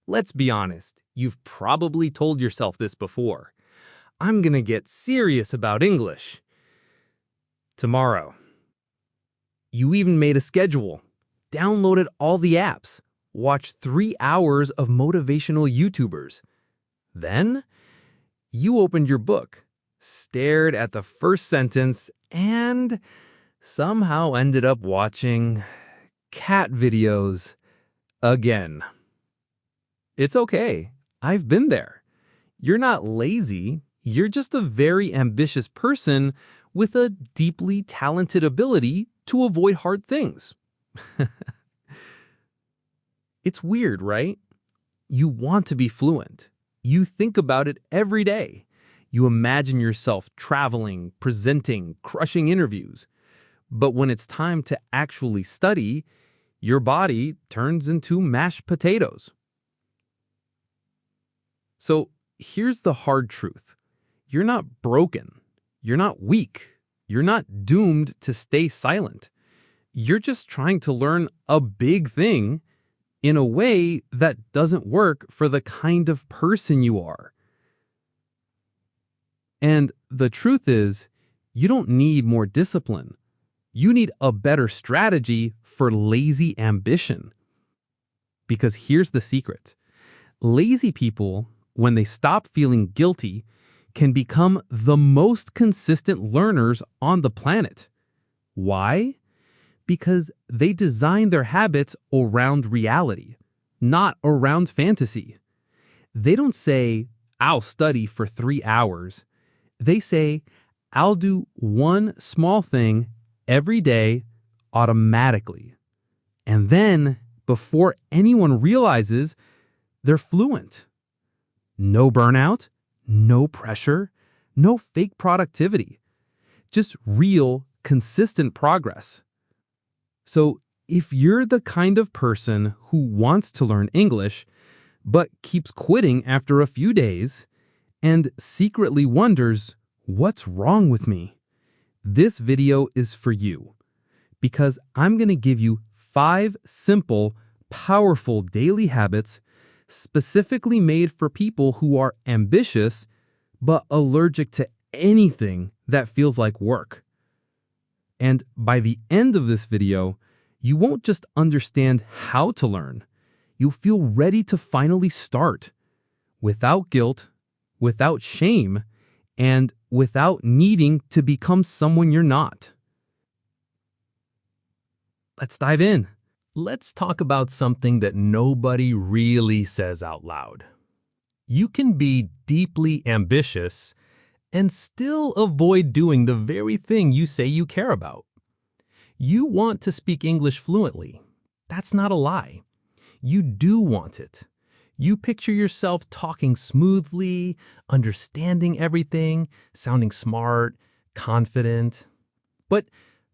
Let's be honest, you've probably told yourself this before. I'm gonna get serious about English tomorrow. You even made a schedule, downloaded all the apps, watched 3 hours of motivational YouTubers. Then, you opened your book, stared at the first sentence, and somehow ended up watching cat videos again. It's okay. I've been there. You're not lazy. You're just a very ambitious person with a deeply talented ability to avoid hard things. It's weird, right? You want to be fluent. You think about it every day. You imagine yourself traveling, presenting, crushing interviews. But when it's time to actually study, your body turns into mashed potatoes. So here's the hard truth. You're not broken. You're not weak. You're not doomed to stay silent. You're just trying to learn a big thing in a way that doesn't work for the kind of person you are. And the truth is, you don't need more discipline. You need a better strategy for lazy ambition. Because here's the secret. Lazy people, when they stop feeling guilty, can become the most consistent learners on the planet. Why? Because they design their habits around reality, not around fantasy. They don't say, I'll study for 3 hours. They say, I'll do one small thing every day automatically. And then, before anyone realizes, they're fluent. No burnout, no pressure, no fake productivity. Just real, consistent progress. So, if you're the kind of person who wants to learn English, but keeps quitting after a few days, and secretly wonders, what's wrong with me? This video is for you, because I'm going to give you 5 simple, powerful daily habits specifically made for people who are ambitious, but allergic to anything that feels like work. And by the end of this video, you won't just understand how to learn. You'll feel ready to finally start, without guilt, without shame, and without needing to become someone you're not. Let's dive in. Let's talk about something that nobody really says out loud. You can be deeply ambitious and still avoid doing the very thing you say you care about. You want to speak English fluently. That's not a lie. You do want it. You picture yourself talking smoothly, understanding everything, sounding smart, confident. But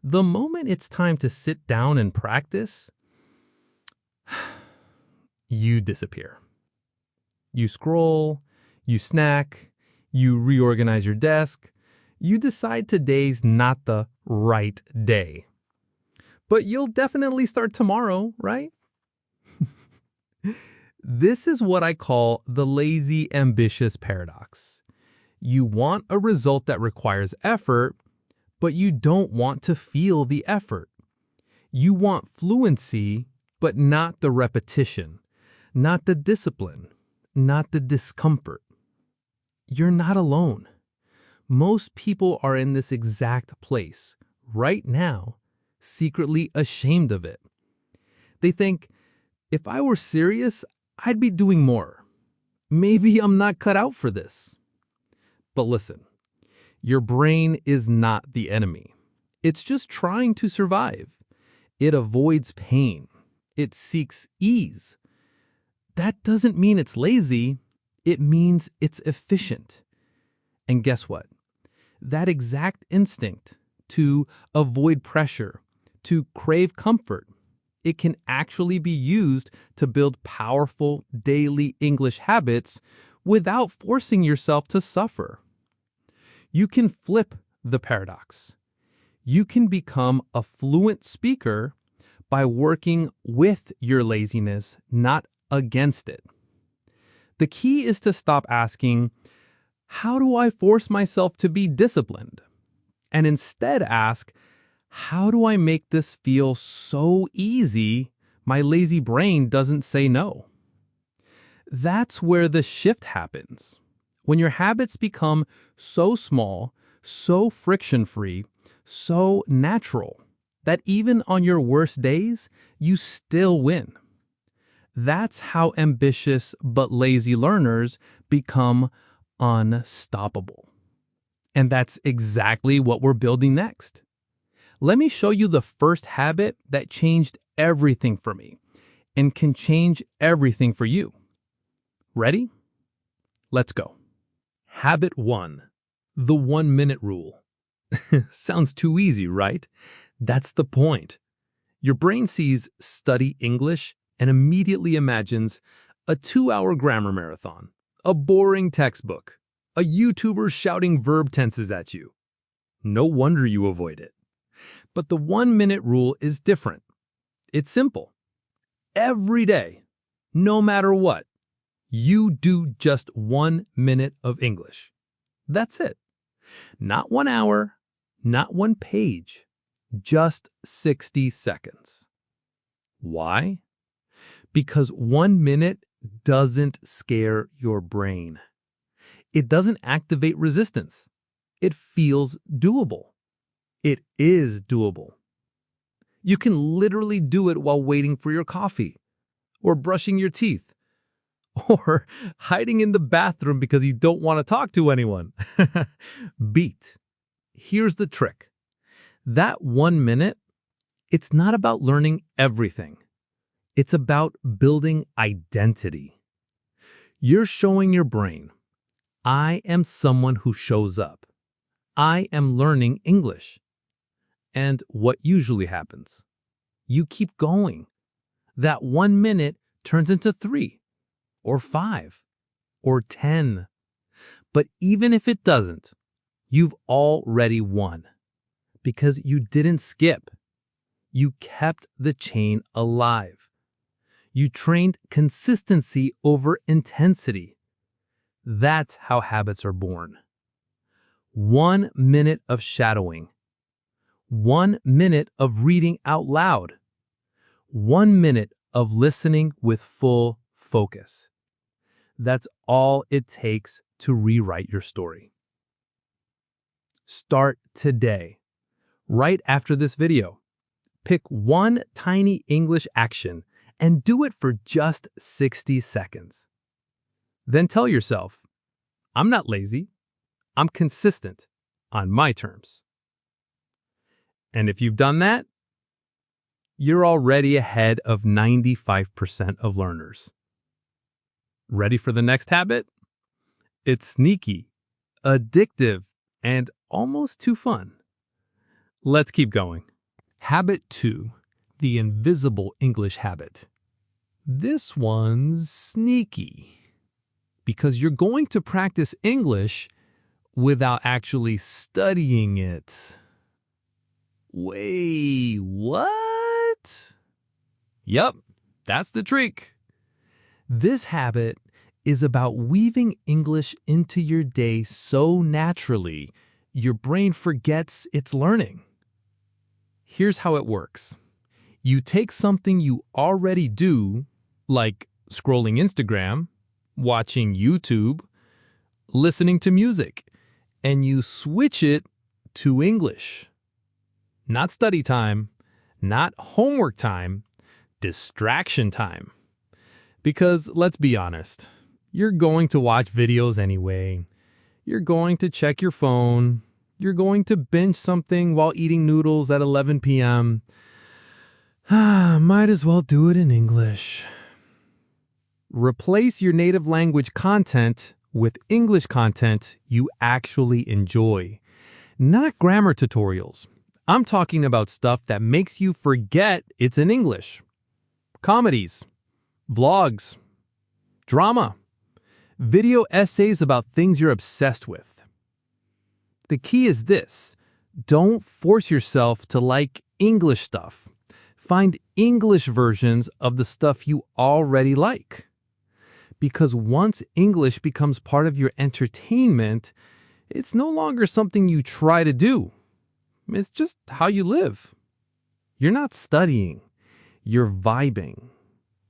the moment it's time to sit down and practice, you disappear. You scroll, you snack, you reorganize your desk, you decide today's not the right day. But you'll definitely start tomorrow, right? This is what I call the lazy ambitious paradox. You want a result that requires effort, but you don't want to feel the effort. You want fluency, but not the repetition, not the discipline, not the discomfort. You're not alone. Most people are in this exact place, right now, secretly ashamed of it. They think, if I were serious, I'd be doing more. Maybe I'm not cut out for this. But listen, your brain is not the enemy. It's just trying to survive. It avoids pain. It seeks ease. That doesn't mean it's lazy. It means it's efficient. And guess what? That exact instinct to avoid pressure, to crave comfort, it can actually be used to build powerful daily English habits without forcing yourself to suffer. You can flip the paradox. You can become a fluent speaker by working with your laziness, not against it. The key is to stop asking, how do I force myself to be disciplined? And instead ask, how do I make this feel so easy my lazy brain doesn't say no? That's where the shift happens. When your habits become so small, so friction-free, so natural, that even on your worst days, you still win. That's how ambitious but lazy learners become unstoppable. And that's exactly what we're building next. Let me show you the first habit that changed everything for me and can change everything for you. Ready? Let's go. Habit 1. The 1-minute rule. Sounds too easy, right? That's the point. Your brain sees study English and immediately imagines a 2-hour grammar marathon, a boring textbook, a YouTuber shouting verb tenses at you. No wonder you avoid it. But the 1-minute rule is different. It's simple. Every day, no matter what, you do just 1 minute of English. That's it. Not 1 hour, not 1 page, just 60 seconds. Why? Because 1 minute doesn't scare your brain. It doesn't activate resistance. It feels doable. It is doable. You can literally do it while waiting for your coffee, or brushing your teeth, or hiding in the bathroom because you don't want to talk to anyone. Beat. Here's the trick. That 1 minute, it's not about learning everything. It's about building identity. You're showing your brain, I am someone who shows up. I am learning English. And what usually happens? You keep going. That 1 minute turns into 3, or 5, or 10. But even if it doesn't, you've already won. Because you didn't skip. You kept the chain alive. You trained consistency over intensity. That's how habits are born. 1 minute of shadowing. 1 minute of reading out loud. 1 minute of listening with full focus. That's all it takes to rewrite your story. Start today. Right after this video. Pick one tiny English action and do it for just 60 seconds. Then tell yourself, I'm not lazy. I'm consistent on my terms. And if you've done that, you're already ahead of 95% of learners. Ready for the next habit? It's sneaky, addictive, and almost too fun. Let's keep going. Habit 2, the invisible English habit. This one's sneaky because you're going to practice English without actually studying it. Wait, what? Yup, that's the trick. This habit is about weaving English into your day so naturally, your brain forgets it's learning. Here's how it works. You take something you already do, like scrolling Instagram, watching YouTube, listening to music, and you switch it to English. Not study time, not homework time, distraction time. Because let's be honest, you're going to watch videos anyway. You're going to check your phone. You're going to binge something while eating noodles at 11 p.m. Might as well do it in English. Replace your native language content with English content you actually enjoy. Not grammar tutorials. I'm talking about stuff that makes you forget it's in English. Comedies, vlogs, drama, video essays about things you're obsessed with. The key is this: don't force yourself to like English stuff. Find English versions of the stuff you already like. Because once English becomes part of your entertainment, it's no longer something you try to do. It's just how you live. You're not studying, you're vibing.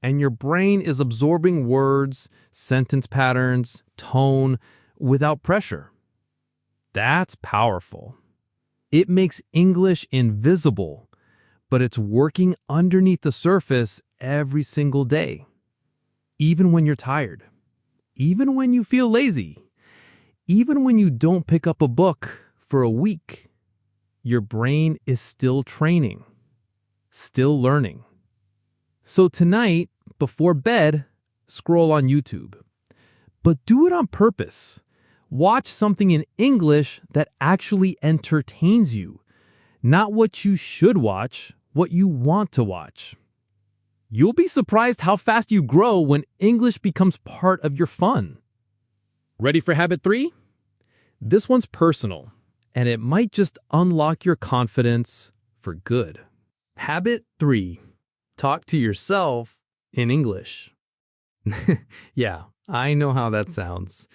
And your brain is absorbing words, sentence patterns, tone without pressure. That's powerful. It makes English invisible, but it's working underneath the surface every single day. Even when you're tired, even when you feel lazy, even when you don't pick up a book for a week, your brain is still training, still learning. So tonight, before bed, scroll on YouTube. But do it on purpose. Watch something in English that actually entertains you. Not what you should watch, what you want to watch. You'll be surprised how fast you grow when English becomes part of your fun. Ready for habit 3? This one's personal, and it might just unlock your confidence for good. Habit 3. Talk to yourself in English. Yeah, I know how that sounds.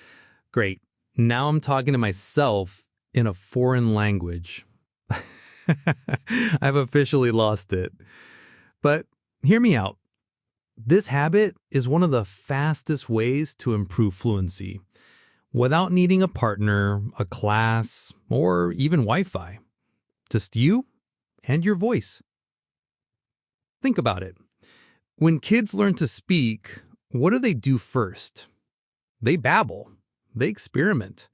Great. Now I'm talking to myself in a foreign language. I've officially lost it. But hear me out. This habit is one of the fastest ways to improve fluency without needing a partner, a class, or even Wi-Fi. Just you and your voice. Think about it. When kids learn to speak, what do they do first? They babble. They experiment.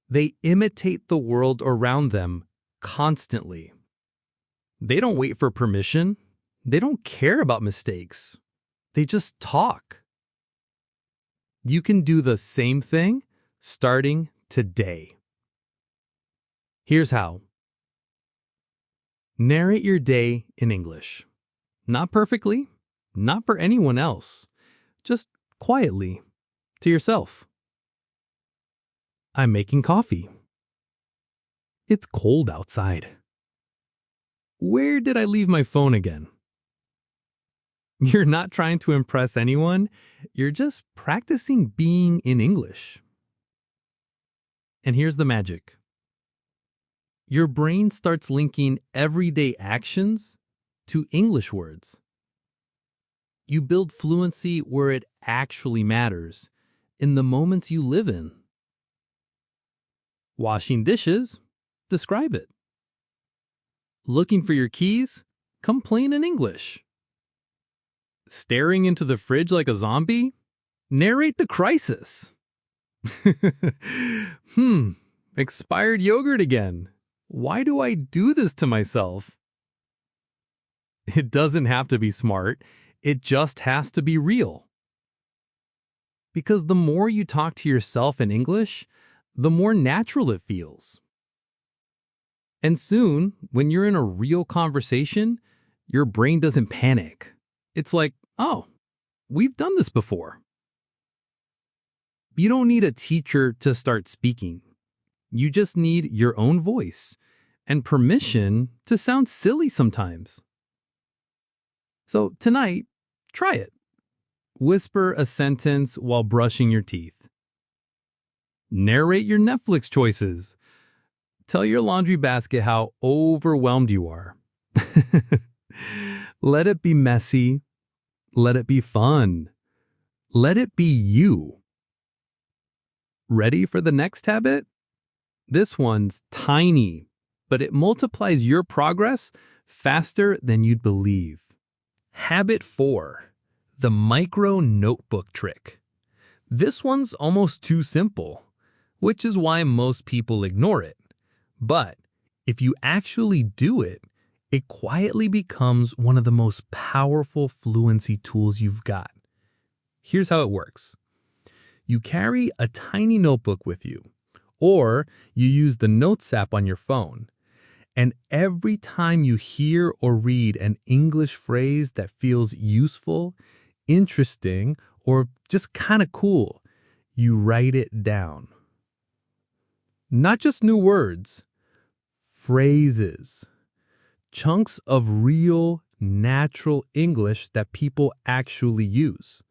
They imitate the world around them constantly. They don't wait for permission. They don't care about mistakes. They just talk. You can do the same thing starting today. Here's how. Narrate your day in English. Not perfectly, not for anyone else, just quietly, to yourself. I'm making coffee. It's cold outside. Where did I leave my phone again? You're not trying to impress anyone. You're just practicing being in English. And here's the magic. Your brain starts linking everyday actions to English words. You build fluency where it actually matters, in the moments you live in. Washing dishes, describe it. Looking for your keys, complain in English. Staring into the fridge like a zombie, narrate the crisis. Expired yogurt again. Why do I do this to myself? It doesn't have to be smart. It just has to be real. Because the more you talk to yourself in English, the more natural it feels. And soon, when you're in a real conversation, your brain doesn't panic. It's like, oh, we've done this before. You don't need a teacher to start speaking. You just need your own voice and permission to sound silly sometimes. So tonight, try it. Whisper a sentence while brushing your teeth. Narrate your Netflix choices. Tell your laundry basket how overwhelmed you are. Let it be messy. Let it be fun. Let it be you. Ready for the next habit? This one's tiny, but it multiplies your progress faster than you'd believe. Habit 4, the micro notebook trick. This one's almost too simple, which is why most people ignore it. But if you actually do it, it quietly becomes one of the most powerful fluency tools you've got. Here's how it works. You carry a tiny notebook with you, or you use the Notes app on your phone. And every time you hear or read an English phrase that feels useful, interesting, or just kind of cool, you write it down. Not just new words, phrases, chunks of real, natural English that people actually use.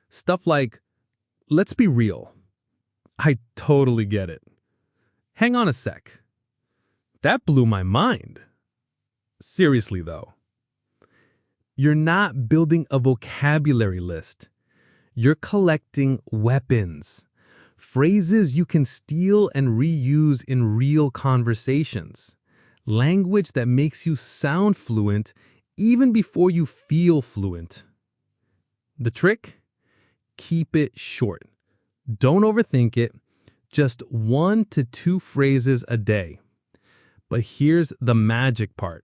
Stuff like, let's be real. I totally get it. Hang on a sec. That blew my mind. Seriously, though. You're not building a vocabulary list. You're collecting weapons, phrases you can steal and reuse in real conversations, language that makes you sound fluent even before you feel fluent. The trick? Keep it short. Don't overthink it. Just 1 to 2 phrases a day. But here's the magic part.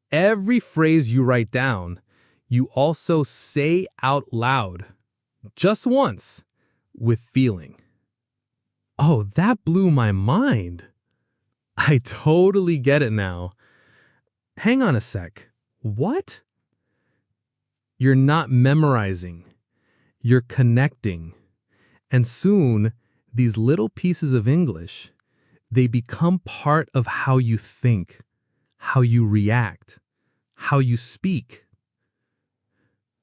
Every phrase you write down, you also say out loud. Just once, with feeling. Oh, that blew my mind. I totally get it now. Hang on a sec. What? You're not memorizing. You're connecting. And soon, these little pieces of English, they become part of how you think, how you react, how you speak.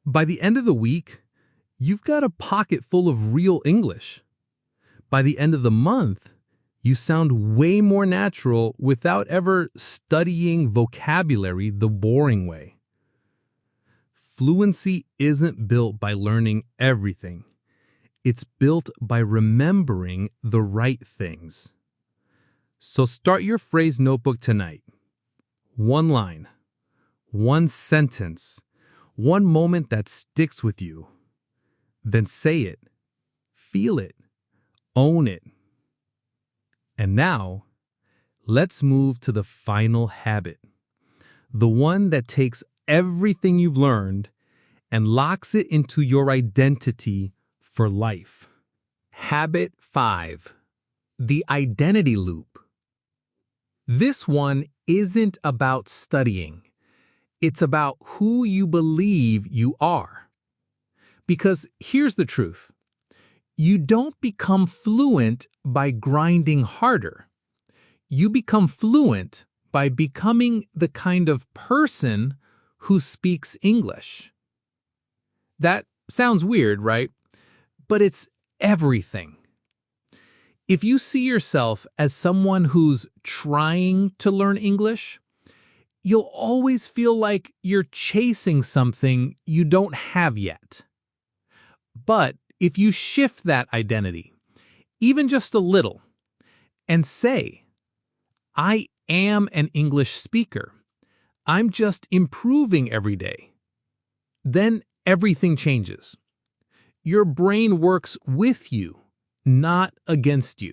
By the end of the week, you've got a pocket full of real English. By the end of the month, you sound way more natural without ever studying vocabulary the boring way. Fluency isn't built by learning everything. It's built by remembering the right things. So start your phrase notebook tonight. 1 line, 1 sentence, 1 moment that sticks with you. Then say it, feel it, own it. And now, let's move to the final habit. The one that takes everything you've learned and locks it into your identity for life. Habit 5. The identity loop. This one isn't about studying. It's about who you believe you are. Because here's the truth. You don't become fluent by grinding harder. You become fluent by becoming the kind of person who speaks English. That sounds weird, right? But it's everything. If you see yourself as someone who's trying to learn English, you'll always feel like you're chasing something you don't have yet. But if you shift that identity, even just a little, and say, I am an English speaker, I'm just improving every day, then everything changes. Your brain works with you, not against you.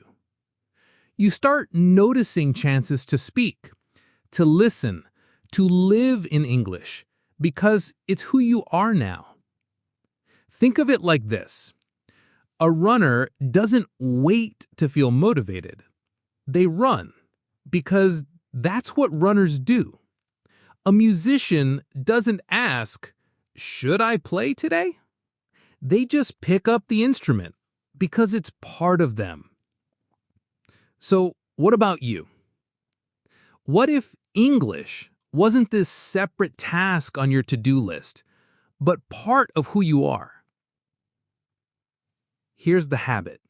You start noticing chances to speak, to listen, to live in English, because it's who you are now. Think of it like this. A runner doesn't wait to feel motivated. They run, because that's what runners do. A musician doesn't ask, should I play today? They just pick up the instrument, because it's part of them. So, what about you? What if English wasn't this separate task on your to-do list, but part of who you are? Here's the habit.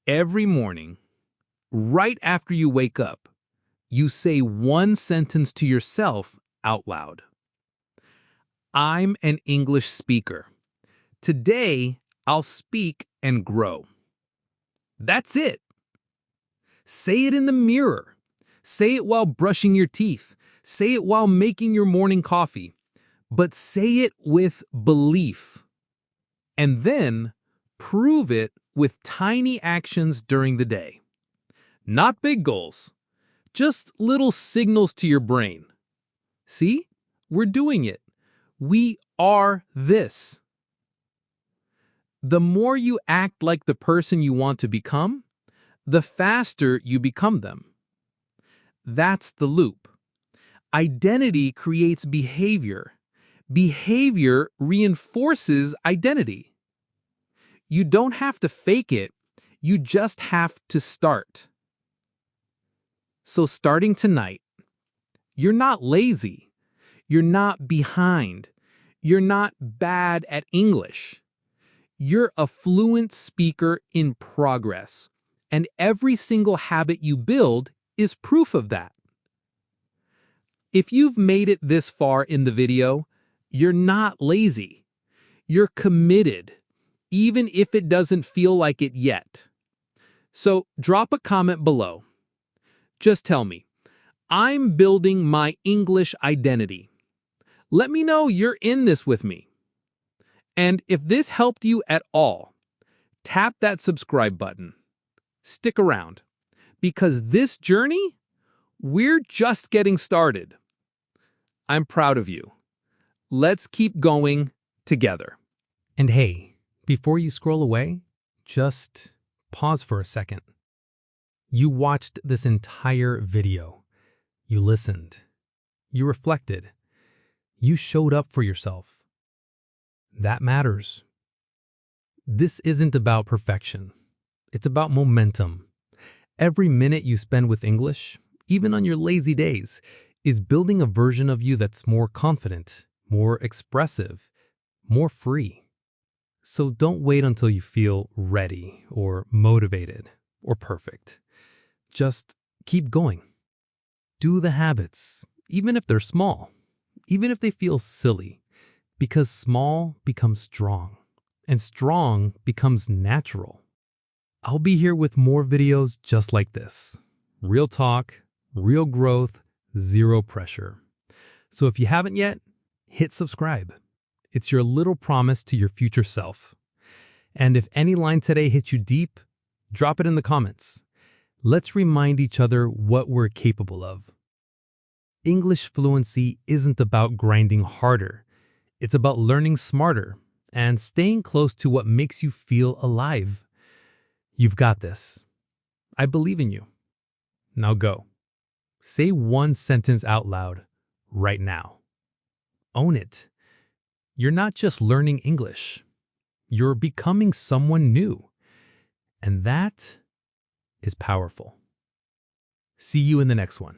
Every morning, right after you wake up, you say 1 sentence to yourself out loud. I'm an English speaker. Today, I'll speak and grow. That's it. Say it in the mirror. Say it while brushing your teeth. Say it while making your morning coffee. But say it with belief. And then prove it with tiny actions during the day. Not big goals, just little signals to your brain. See, we're doing it. We are this. The more you act like the person you want to become, the faster you become them. That's the loop. Identity creates behavior. Behavior reinforces identity. You don't have to fake it, you just have to start. So starting tonight, you're not lazy, you're not behind, you're not bad at English. You're a fluent speaker in progress, and every single habit you build is proof of that. If you've made it this far in the video, you're not lazy. You're committed, even if it doesn't feel like it yet. So drop a comment below. Just tell me, I'm building my English identity. Let me know you're in this with me. And if this helped you at all, tap that subscribe button. Stick around, because this journey, we're just getting started. I'm proud of you. Let's keep going together. And hey, before you scroll away, just pause for a second. You watched this entire video. You listened. You reflected. You showed up for yourself. That matters. This isn't about perfection. It's about momentum. Every minute you spend with English, even on your lazy days, is building a version of you that's more confident, more expressive, more free. So don't wait until you feel ready or motivated or perfect. Just keep going. Do the habits, even if they're small, even if they feel silly, because small becomes strong, and strong becomes natural. I'll be here with more videos just like this. Real talk, real growth, zero pressure. So if you haven't yet, hit subscribe. It's your little promise to your future self. And if any line today hit you deep, drop it in the comments. Let's remind each other what we're capable of. English fluency isn't about grinding harder. It's about learning smarter and staying close to what makes you feel alive. You've got this. I believe in you. Now go. Say one sentence out loud right now. Own it. You're not just learning English. You're becoming someone new. And that is powerful. See you in the next one.